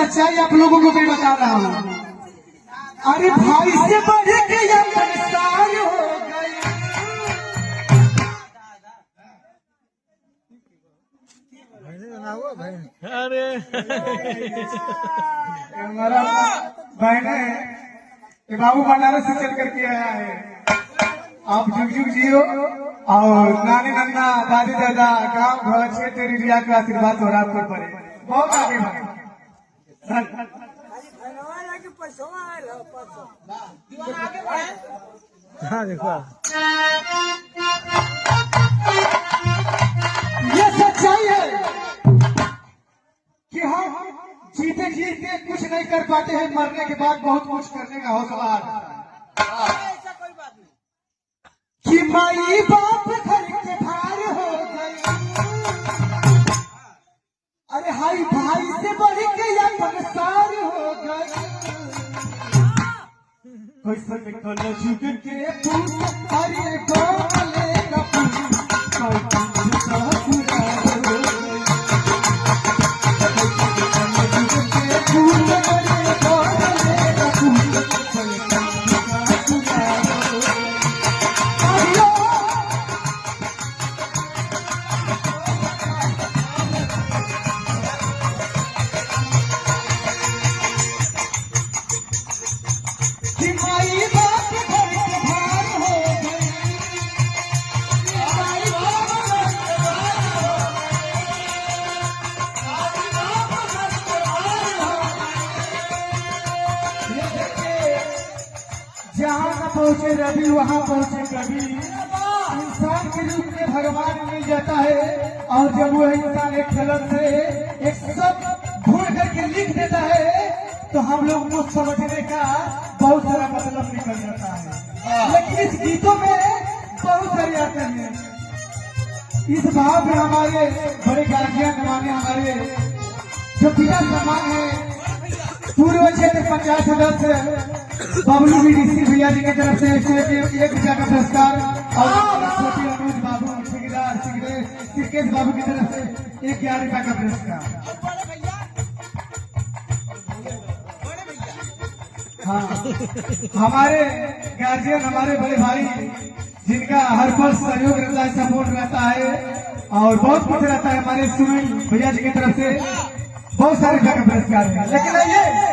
सच्चाई आप लोगों को मैं बता रहा हूँ। अरे भाई से बढ़ के ये संसार हो गई। अरे हमारा बहन है ये बाबू बनारस से चल करके आया है। आप जुग जुग जियो और नानी नन्ना दादी दादा गाँव घर क्षेत्र एरिया का आशीर्वाद हो रहा पड़े बहुत आगे बढ़े। हाँ देखो ये सच्चाई है कि हम जीते जीते कुछ नहीं कर पाते हैं, मरने के बाद बहुत कुछ करने का हौसला आता है। कि माई बाप घर के भार हो गई। अरे हाई भाई से बढ़ के या संसार हो गई। कोई सब कल झुक के पूछ अरे गोले का पूछ कोई पूछ ससुरा हो गई। पूछ अरे गोले का पूछ कोई पूछ ससुरा हो गई। जहाँ न पहुँचे रवि वहाँ पहुँचे कवि। इंसान के रूप में भगवान मिल जाता है और जब वह इंसान एक कलम से एक शब्द ढूंढ करके लिख देता है तो हम लोग को समझने का बहुत सारा मतलब निकल जाता है। लेकिन इस गीतों में बहुत सारे आते हैं। इस भाव में हमारे बड़े गार्जियन माने हमारे जो पिता समान है पूर्व क्षेत्र पंचायत सदस्य बबलू बीडीसी भैया जी की तरफ से 1 रुपया का पुरस्कार और छोटे अनुज बाबू ठेकेदार सिकेश बाबू की तरफ से 11 रुपया का पुरस्कार। हाँ हमारे गार्जियन हमारे बड़े भाई जिनका हर पल सहयोग रहता है, सपोर्ट रहता है और बहुत कुछ रहता है। हमारे सुनील भैया जी की तरफ से बहुत सारे रुपया का पुरस्कार है। लेकिन आइए